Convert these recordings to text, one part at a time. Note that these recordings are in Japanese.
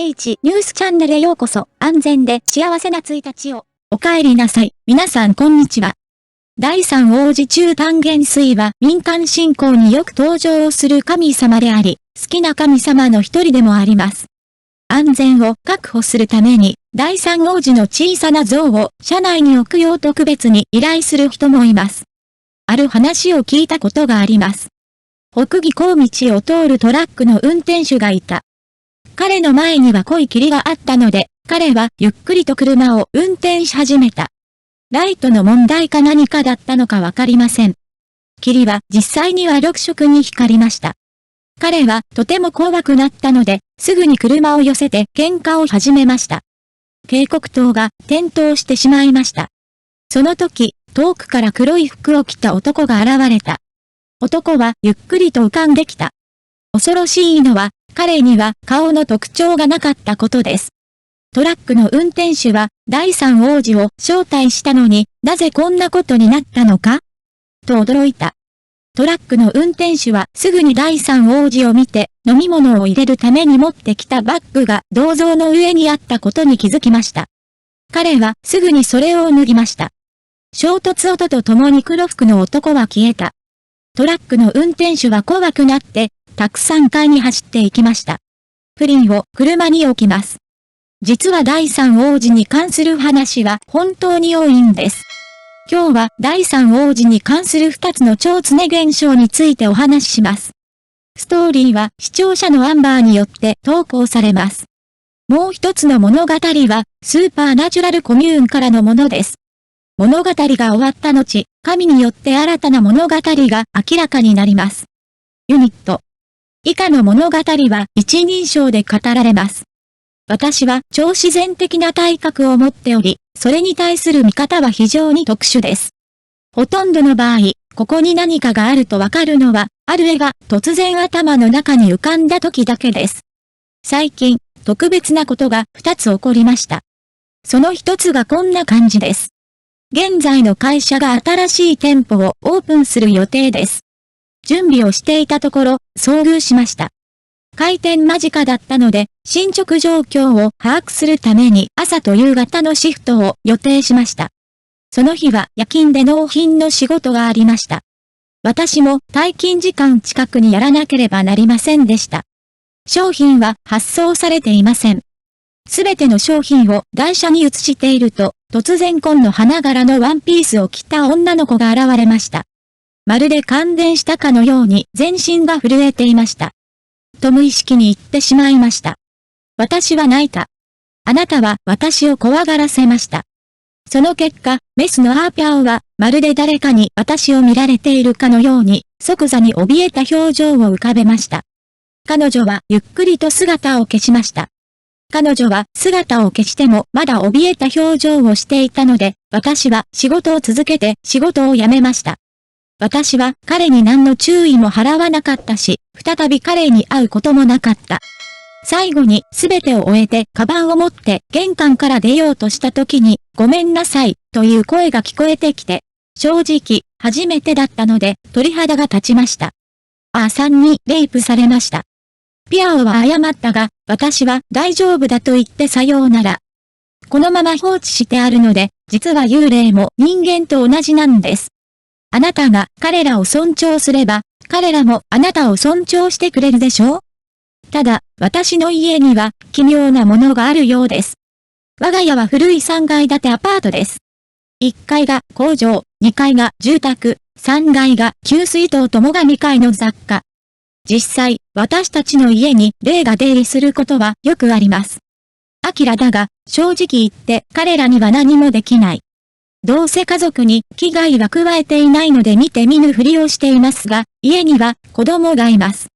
H ニュースチャンネルへようこそ。安全で幸せな1日を。お帰りなさい。皆さんこんにちは。第三王子中単元帥は民間信仰によく登場する神様であり、好きな神様の一人でもあります。安全を確保するために、第三王子の小さな像を車内に置くよう特別に依頼する人もいます。ある話を聞いたことがあります。北義小道を通るトラックの運転手がいた。彼の前には濃い霧があったので、彼はゆっくりと車を運転し始めた。ライトの問題か何かだったのかわかりません。霧は実際には6色に光りました。彼はとても怖くなったので、すぐに車を寄せて喧嘩を始めました。警告灯が点灯してしまいました。その時、遠くから黒い服を着た男が現れた。男はゆっくりと浮かんできた。恐ろしいのは、彼には顔の特徴がなかったことです。トラックの運転手は第三王子を招待したのになぜこんなことになったのかと驚いた。トラックの運転手はすぐに第三王子を見て飲み物を入れるために持ってきたバッグが銅像の上にあったことに気づきました。彼はすぐにそれを脱ぎました。衝突音とともに黒服の男は消えた。トラックの運転手は怖くなってたくさん階に走っていきました。プリンを車に置きます。実は第三王子に関する話は本当に多いんです。今日は第三王子に関する2つの超常現象についてお話しします。ストーリーは視聴者のアンバーによって投稿されます。もう一つの物語はスーパーナチュラルコミューンからのものです。物語が終わった後、神によって新たな物語が明らかになります。ユニット。以下の物語は一人称で語られます。私は超自然的な体格を持っており、それに対する見方は非常に特殊です。ほとんどの場合、ここに何かがあるとわかるのは、ある絵が突然頭の中に浮かんだ時だけです。最近、特別なことが2つ起こりました。その1つがこんな感じです。現在の会社が新しい店舗をオープンする予定です。準備をしていたところ、遭遇しました。開店間近だったので、進捗状況を把握するために朝と夕方のシフトを予定しました。その日は夜勤で納品の仕事がありました。私も退勤時間近くにやらなければなりませんでした。商品は発送されていません。すべての商品を台車に移していると、突然紺の花柄のワンピースを着た女の子が現れました。まるで感電したかのように全身が震えていました。と無意識に言ってしまいました。私は泣いた。あなたは私を怖がらせました。その結果、メスのアーピャオはまるで誰かに私を見られているかのように即座に怯えた表情を浮かべました。彼女はゆっくりと姿を消しました。彼女は姿を消してもまだ怯えた表情をしていたので、私は仕事を続けて仕事を辞めました。私は彼に何の注意も払わなかったし、再び彼に会うこともなかった。最後に全てを終えてカバンを持って玄関から出ようとした時に、ごめんなさい、という声が聞こえてきて、正直、初めてだったので鳥肌が立ちました。あーさんにレイプされました。ピアオは謝ったが、私は大丈夫だと言ってさようなら。このまま放置してあるので、実は幽霊も人間と同じなんです。あなたが彼らを尊重すれば、彼らもあなたを尊重してくれるでしょう？ただ、私の家には奇妙なものがあるようです。我が家は古い3階建てアパートです。1階が工場、2階が住宅、3階が給水塔と最上階の雑貨。実際、私たちの家に霊が出入りすることはよくあります。明らだが、正直言って彼らには何もできない。どうせ家族に危害は加えていないので見て見ぬふりをしていますが、家には子供がいます。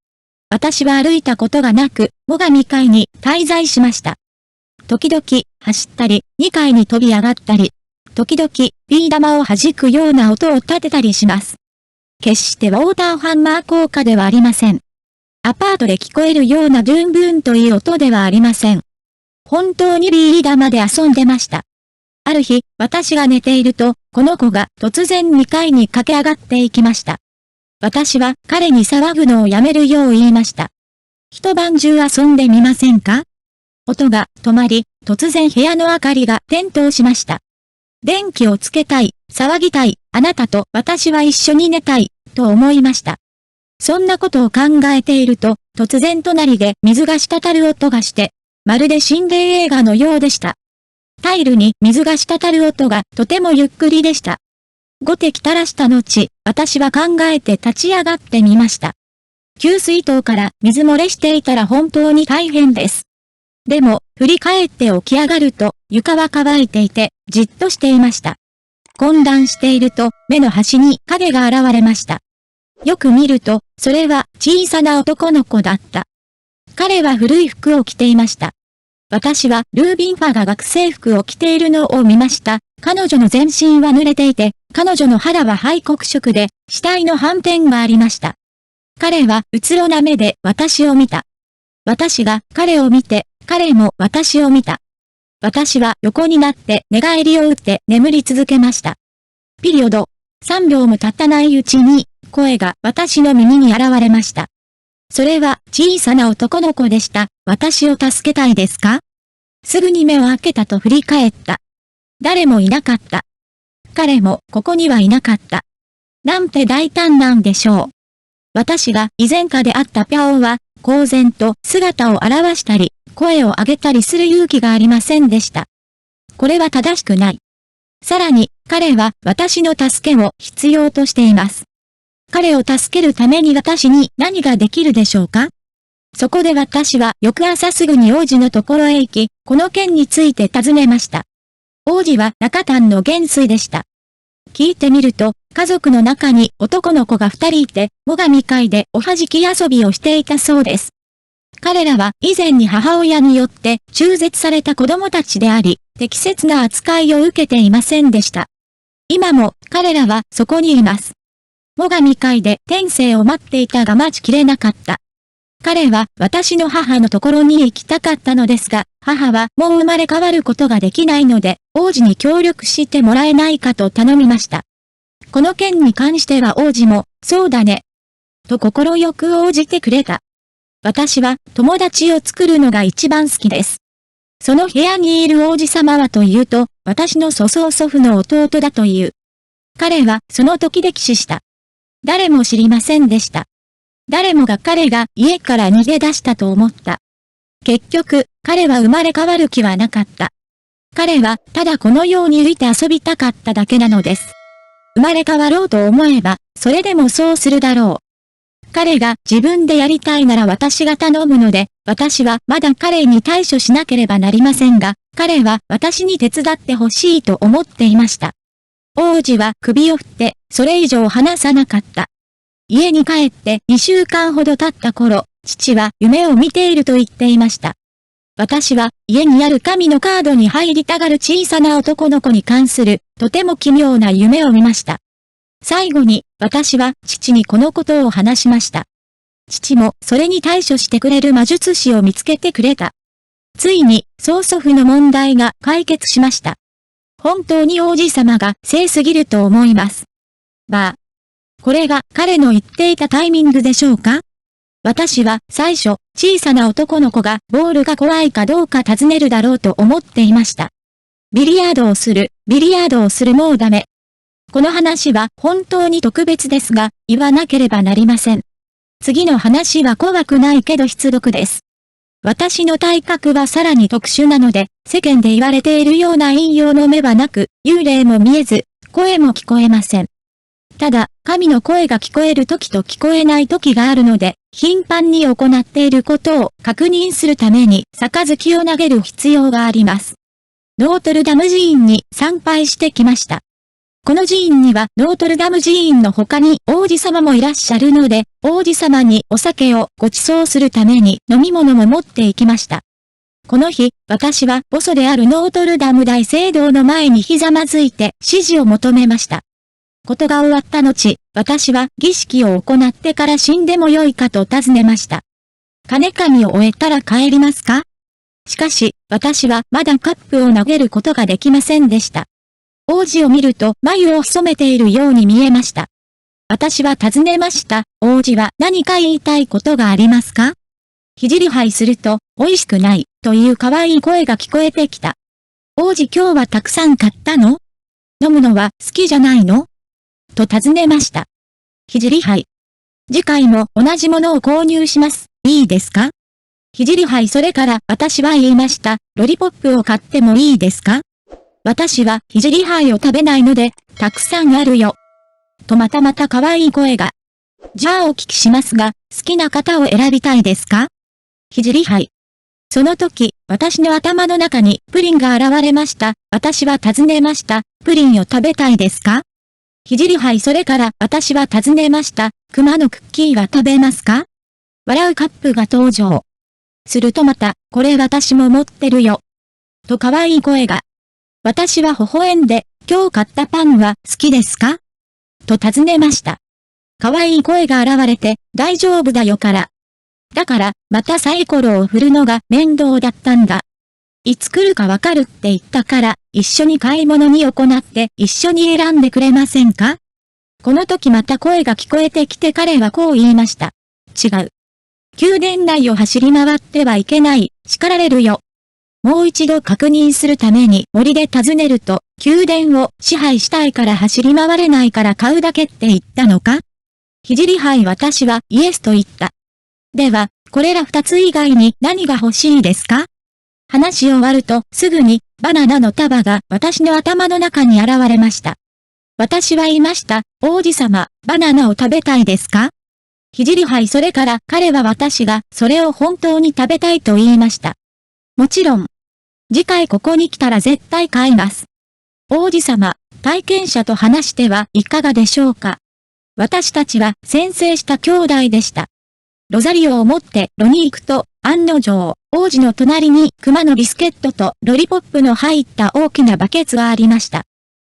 私は歩いたことがなく、最上階に滞在しました。時々走ったり、2階に飛び上がったり、時々ビー玉を弾くような音を立てたりします。決してウォーターハンマー効果ではありません。アパートで聞こえるようなドゥンブーンという音ではありません。本当にビー玉で遊んでました。ある日、私が寝ていると、この子が突然2階に駆け上がっていきました。私は彼に騒ぐのをやめるよう言いました。一晩中遊んでみませんか？音が止まり、突然部屋の明かりが点灯しました。電気をつけたい、騒ぎたい、あなたと私は一緒に寝たい、と思いました。そんなことを考えていると、突然隣で水が滴る音がして、まるで心霊映画のようでした。タイルに水が滴る音がとてもゆっくりでした。5滴垂らした後、私は考えて立ち上がってみました。給水塔から水漏れしていたら本当に大変です。でも、振り返って起き上がると、床は乾いていて、じっとしていました。混乱していると、目の端に影が現れました。よく見ると、それは小さな男の子だった。彼は古い服を着ていました。私はルービンファが学生服を着ているのを見ました。彼女の全身は濡れていて、彼女の肌は灰黒色で、死体の斑点がありました。彼はうつろな目で私を見た。私が彼を見て、彼も私を見た。私は横になって寝返りを打って眠り続けました。ピリオド。3秒も経たないうちに、声が私の耳に現れました。それは小さな男の子でした。私を助けたいですか？すぐに目を開けたと振り返った。誰もいなかった。彼もここにはいなかった。なんて大胆なんでしょう。私が以前かであったピャオは、公然と姿を現したり、声を上げたりする勇気がありませんでした。これは正しくない。さらに、彼は私の助けを必要としています。彼を助けるために私に何ができるでしょうか？そこで私は翌朝すぐに王子のところへ行き、この件について尋ねました。王子は中丹の元帥でした。聞いてみると、家族の中に男の子が2人いて、最上会でおはじき遊びをしていたそうです。彼らは以前に母親によって中絶された子供たちであり、適切な扱いを受けていませんでした。今も彼らはそこにいます。最上会で天性を待っていたが待ちきれなかった。彼は私の母のところに行きたかったのですが、母はもう生まれ変わることができないので、王子に協力してもらえないかと頼みました。この件に関しては王子も、そうだね。と快く応じてくれた。私は友達を作るのが一番好きです。その部屋にいる王子様はというと、私の曽曽祖父の弟だという。彼はその時で帰死した。誰も知りませんでした。誰もが彼が家から逃げ出したと思った。結局、彼は生まれ変わる気はなかった。彼はただこのように浮いて遊びたかっただけなのです。生まれ変わろうと思えば、それでもそうするだろう。彼が自分でやりたいなら私が頼むので、私はまだ彼に対処しなければなりませんが、彼は私に手伝ってほしいと思っていました。王子は首を振って、それ以上話さなかった。家に帰って2週間ほど経った頃、父は夢を見ていると言っていました。私は家にある神のカードに入りたがる小さな男の子に関するとても奇妙な夢を見ました。最後に私は父にこのことを話しました。父もそれに対処してくれる魔術師を見つけてくれた。ついに曽祖父の問題が解決しました。本当に王子様が聖すぎると思います。これが彼の言っていたタイミングでしょうか？私は最初、小さな男の子がボールが怖いかどうか尋ねるだろうと思っていました。ビリヤードをするもうダメ。この話は本当に特別ですが、言わなければなりません。次の話は怖くないけど必読です。私の体格はさらに特殊なので、世間で言われているような陰陽の目はなく、幽霊も見えず、声も聞こえません。ただ、神の声が聞こえる時と聞こえない時があるので、頻繁に行っていることを確認するために杯を投げる必要があります。ノートルダム寺院に参拝してきました。この寺院にはノートルダム寺院の他に王子様もいらっしゃるので、王子様にお酒をご馳走するために飲み物も持って行きました。この日、私は母祖であるノートルダム大聖堂の前にひざまずいて指示を求めました。ことが終わった後、私は儀式を行ってから死んでもよいかと尋ねました。金神を終えたら帰りますか？しかし、私はまだカップを投げることができませんでした。王子を見ると眉を潜めているように見えました。私は尋ねました。王子は何か言いたいことがありますか？聖杯すると美味しくない。という可愛い声が聞こえてきた。王子今日はたくさん買ったの？飲むのは好きじゃないの？と尋ねました。聖杯。次回も同じものを購入します。いいですか？聖杯それから私は言いました。ロリポップを買ってもいいですか？私は聖杯を食べないので、たくさんあるよ。とまた可愛い声が。じゃあお聞きしますが、好きな方を選びたいですか？聖杯。その時、私の頭の中にプリンが現れました。私は尋ねました。プリンを食べたいですか？聖杯それから私は尋ねました。熊のクッキーは食べますか？笑うカップが登場。するとまた、これ私も持ってるよ。と可愛い声が。私は微笑んで、今日買ったパンは好きですか？と尋ねました。可愛い声が現れて、大丈夫だよから。だから、またサイコロを振るのが面倒だったんだ。いつ来るかわかるって言ったから、一緒に買い物に行って一緒に選んでくれませんか？この時また声が聞こえてきて彼はこう言いました。違う。宮殿内を走り回ってはいけない、叱られるよ。もう一度確認するために森で尋ねると、宮殿を支配したいから走り回れないから買うだけって言ったのか？聖杯私はイエスと言った。では、これら二つ以外に何が欲しいですか？話し終わるとすぐにバナナの束が私の頭の中に現れました。私は言いました。王子様、バナナを食べたいですか？聖杯それから彼は私がそれを本当に食べたいと言いました。もちろん。次回ここに来たら絶対買います。王子様、体験者と話してはいかがでしょうか？私たちは先制した兄弟でした。ロザリオを持って炉に行くと、案の定、王子の隣に熊のビスケットとロリポップの入った大きなバケツがありました。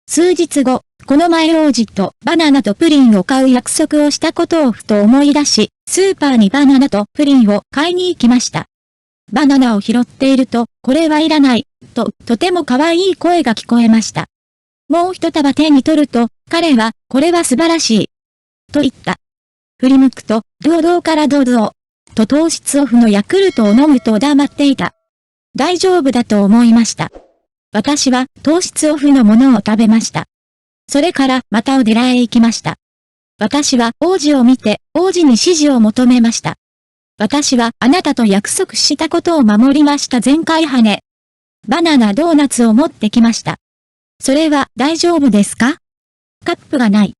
数日後、この前王子とバナナとプリンを買う約束をしたことをふと思い出し、スーパーにバナナとプリンを買いに行きました。バナナを拾っていると、これはいらない、とても可愛い声が聞こえました。もう一束手に取ると、彼は、これは素晴らしい。と言った。振り向くと、堂々からどうぞ。と糖質オフのヤクルトを飲むと黙っていた。大丈夫だと思いました。私は糖質オフのものを食べました。それからまたお寺へ行きました。私は王子を見て、王子に指示を求めました。私はあなたと約束したことを守りました全開羽。バナナドーナツを持ってきました。それは大丈夫ですか？カップがない。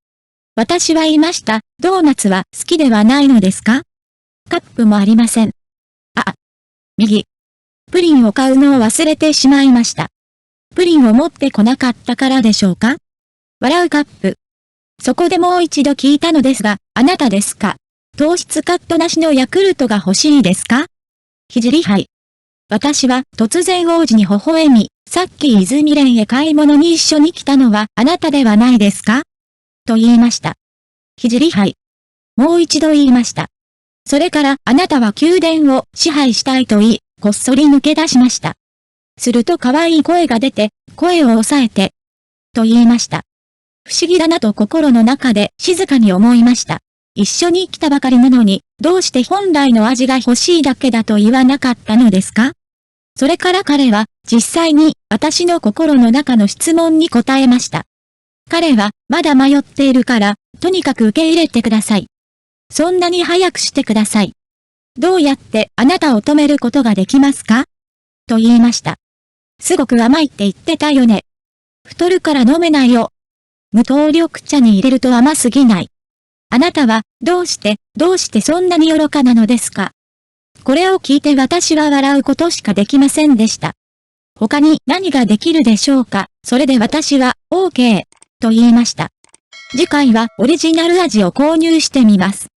私は言いました。ドーナツは好きではないのですか？カップもありません。右。プリンを買うのを忘れてしまいました。プリンを持ってこなかったからでしょうか？笑うカップ。そこでもう一度聞いたのですが、あなたですか？糖質カットなしのヤクルトが欲しいですか？聖杯。私は突然王子に微笑み、さっき泉連へ買い物に一緒に来たのはあなたではないですか？と言いました。聖杯。もう一度言いました。それからあなたは宮殿を支配したいと言い、こっそり抜け出しました。すると可愛い声が出て、声を抑えて、と言いました。不思議だなと心の中で静かに思いました。一緒に来たばかりなのに、どうして本来の味が欲しいだけだと言わなかったのですか？それから彼は、実際に私の心の中の質問に答えました。彼は、まだ迷っているから、とにかく受け入れてください。そんなに早くしてください。どうやってあなたを止めることができますか？と言いました。すごく甘いって言ってたよね。太るから飲めないよ。無糖緑茶に入れると甘すぎない。あなたは、どうしてそんなに愚かなのですか？これを聞いて私は笑うことしかできませんでした。他に何ができるでしょうか？それで私は、OK、と言いました。次回はオリジナル味を購入してみます。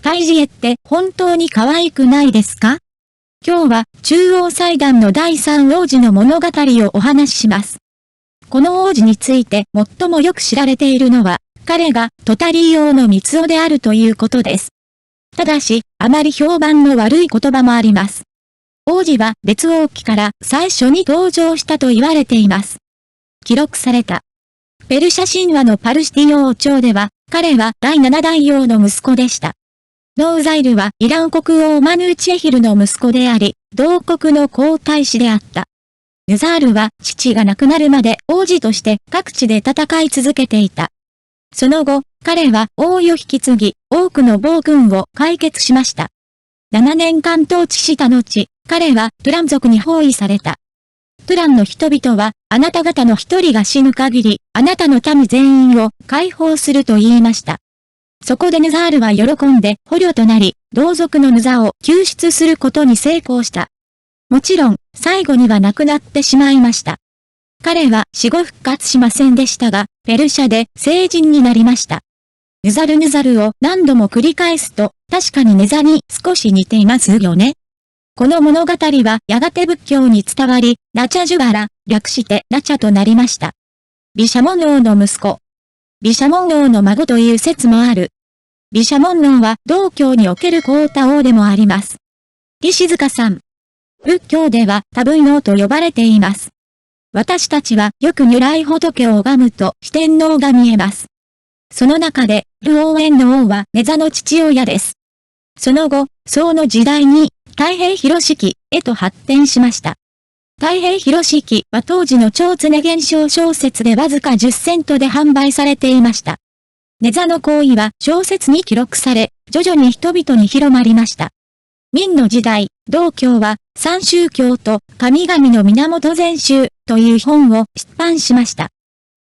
タイジエって本当に可愛くないですか？今日は中央祭壇の第三王子の物語をお話しします。この王子について最もよく知られているのは、彼がトタリー王の三つ子であるということです。ただし、あまり評判の悪い言葉もあります。王子は別王記から最初に登場したと言われています。記録された。ペルシャ神話のパルシティ王朝では、彼は第7代王の息子でした。ノウザイルはイラン国王マヌーチェヒルの息子であり、同国の皇太子であった。ヌザールは父が亡くなるまで王子として各地で戦い続けていた。その後、彼は王位を引き継ぎ、多くの暴君を解決しました。7年間統治した後、彼はトゥラン族に包囲された。トゥランの人々は、あなた方の一人が死ぬ限り、あなたの民全員を解放すると言いました。そこでヌザールは喜んで捕虜となり、同族のヌザを救出することに成功した。もちろん、最後には亡くなってしまいました。彼は死後復活しませんでしたが、ペルシャで聖人になりました。ヌザルを何度も繰り返すと、確かにネザに少し似ていますよね。この物語はやがて仏教に伝わり、ナチャジュバラ、略してナチャとなりました。毘沙門王の息子。毘沙門王の孫という説もある。毘沙門王は道教における皇太王でもあります。石塚さん。仏教では多分王と呼ばれています。私たちはよく如来仏を拝むと四天王が見えます。その中で、ルオーエンの王はネザの父親です。その後、宋の時代に、太平広式へと発展しました。太平広式は当時の超常現象小説でわずか10セントで販売されていました。ネザの行為は小説に記録され、徐々に人々に広まりました。明の時代、道教は、三宗教と神々の源全集という本を出版しました。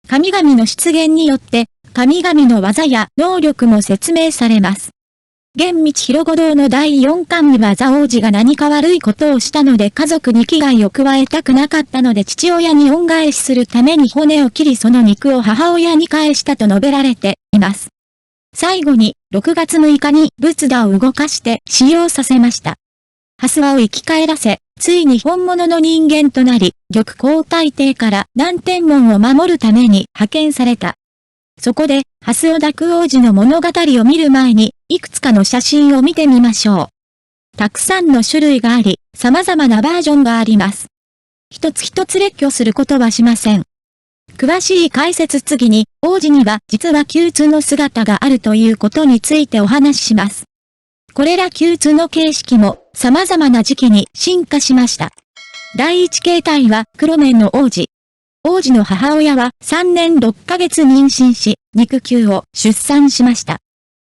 神々の出現によって、神々の技や能力も説明されます。玄道広護道の第4巻にはザ王子が何か悪いことをしたので家族に危害を加えたくなかったので父親に恩返しするために骨を切りその肉を母親に返したと述べられています。最後に6月6日に仏陀を動かして使用させました。ハスワを生き返らせ、ついに本物の人間となり、玉皇太帝から南天門を守るために派遣された。そこで、ハスオダク王子の物語を見る前に、いくつかの写真を見てみましょう。たくさんの種類があり、様々なバージョンがあります。一つ一つ列挙することはしません。詳しい解説次に、王子には実は宮中の姿があるということについてお話しします。これら宮中の形式も様々な時期に進化しました。第一形態は黒面の王子。王子の母親は3年6ヶ月妊娠し、肉球を出産しました。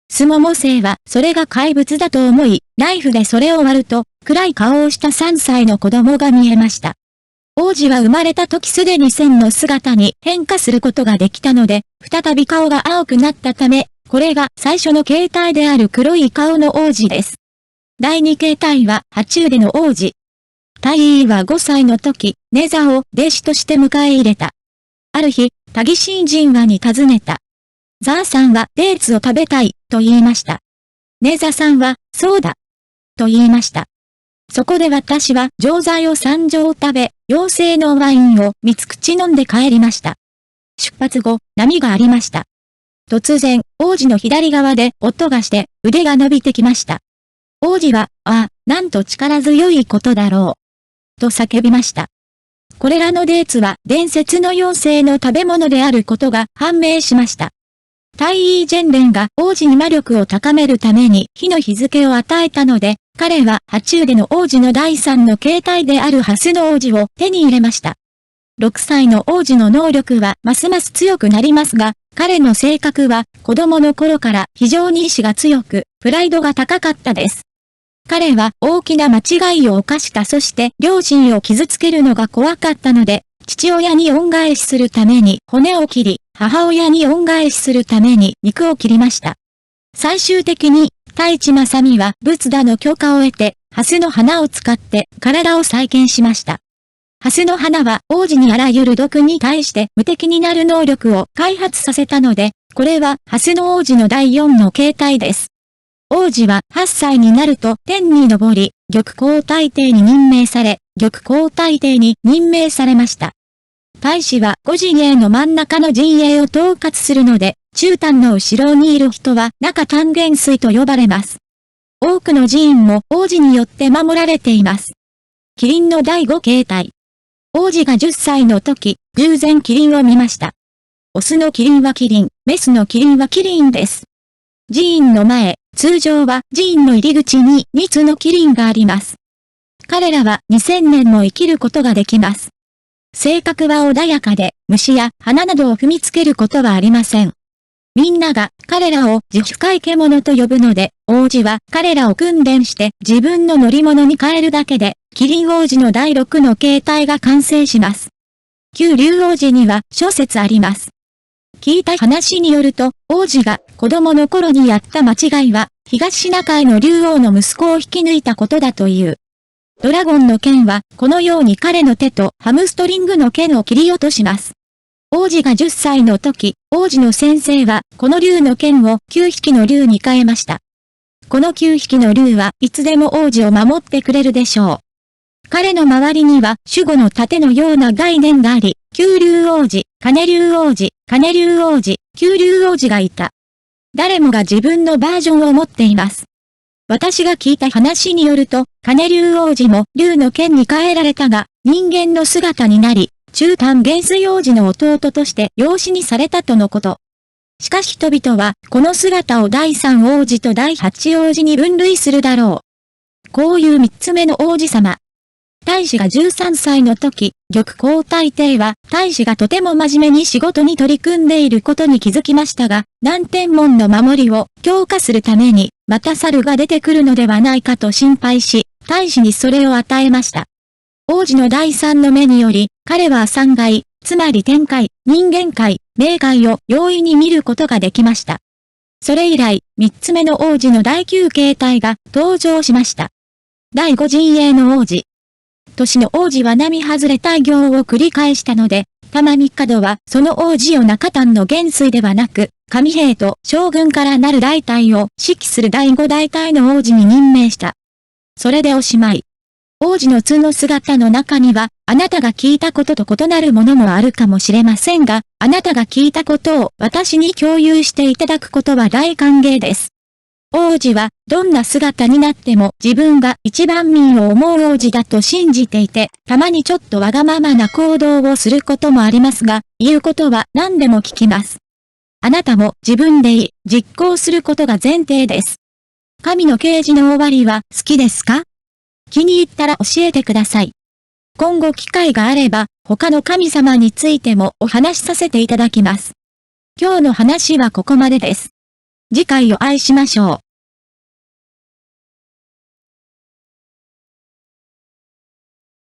スモモ星はそれが怪物だと思い、ナイフでそれを割ると、暗い顔をした3歳の子供が見えました。王子は生まれた時すでに線の姿に変化することができたので、再び顔が青くなったため、これが最初の形態である黒い顔の王子です。第二形態は爬虫類の王子。大尉は5歳の時、ネザを弟子として迎え入れた。ある日、タギシン神話に尋ねた。ザーさんはデーツを食べたい、と言いました。ネザさんは、そうだ、と言いました。そこで私は錠剤を3錠食べ、妖精のワインを3つ口飲んで帰りました。出発後、波がありました。突然、王子の左側で音がして腕が伸びてきました。王子は、ああ、なんと力強いことだろう。と叫びました。これらのデーツは伝説の妖精の食べ物であることが判明しました。大尉ジェンレンが王子に魔力を高めるために火の日付を与えたので、彼は爬虫類の王子の第3の形態であるハスの王子を手に入れました。6歳の王子の能力はますます強くなりますが、彼の性格は子供の頃から非常に意志が強く、プライドが高かったです。彼は大きな間違いを犯したそして両親を傷つけるのが怖かったので、父親に恩返しするために骨を切り、母親に恩返しするために肉を切りました。最終的に、太一正美は仏陀の許可を得て、ハスの花を使って体を再建しました。ハスの花は王子にあらゆる毒に対して無敵になる能力を開発させたので、これはハスの王子の第4の形態です。王子は8歳になると天に昇り、玉皇太帝に任命され、玉皇太帝に任命されました。太子は五陣営の真ん中の陣営を統括するので、中丹の後ろにいる人は中丹元帥と呼ばれます。多くの寺院も王子によって守られています。キリンの第5形態。王子が10歳の時、偶然キリンを見ました。オスのキリンはキリン、メスのキリンはキリンです。寺院の前、通常は寺院の入り口に2つの麒麟があります。彼らは2000年も生きることができます。性格は穏やかで、虫や花などを踏みつけることはありません。みんなが彼らを自主会獣と呼ぶので、王子は彼らを訓練して自分の乗り物に変えるだけで、麒麟王子の第6の形態が完成します。旧竜王子には諸説あります。聞いた話によると、王子が子供の頃にやった間違いは、東シナ海の竜王の息子を引き抜いたことだという。ドラゴンの剣は、このように彼の手とハムストリングの剣を切り落とします。王子が10歳の時、王子の先生は、この竜の剣を9匹の竜に変えました。この9匹の竜はいつでも王子を守ってくれるでしょう。彼の周りには守護の盾のような概念があり、九竜王子、金竜王子、金竜王子、九竜王子がいた。誰もが自分のバージョンを持っています。私が聞いた話によると、金竜王子も竜の剣に変えられたが、人間の姿になり、中丹元帥王子の弟として養子にされたとのこと。しかし人々は、この姿を第3王子と第8王子に分類するだろう。こういう3つ目の王子様。太子が13歳の時、玉皇太帝は、太子がとても真面目に仕事に取り組んでいることに気づきましたが、南天門の守りを強化するために、また猿が出てくるのではないかと心配し、太子にそれを与えました。王子の第3の目により、彼は三界、つまり天界、人間界、冥界を容易に見ることができました。それ以来、3つ目の王子の第9形態が登場しました。第5陣営の王子。年の王子は並外れた行を繰り返したので、玉三角はその王子を中丹の元帥ではなく、紙兵と将軍からなる大隊を指揮する第5大隊の王子に任命した。それでおしまい。王子の図の姿の中には、あなたが聞いたことと異なるものもあるかもしれませんが、あなたが聞いたことを私に共有していただくことは大歓迎です。王子は、どんな姿になっても自分が一番民を思う王子だと信じていて、たまにちょっとわがままな行動をすることもありますが、言うことは何でも聞きます。あなたも自分で実行することが前提です。神の啓示の終わりは好きですか？気に入ったら教えてください。今後機会があれば、他の神様についてもお話しさせていただきます。今日の話はここまでです。次回を愛しましょう。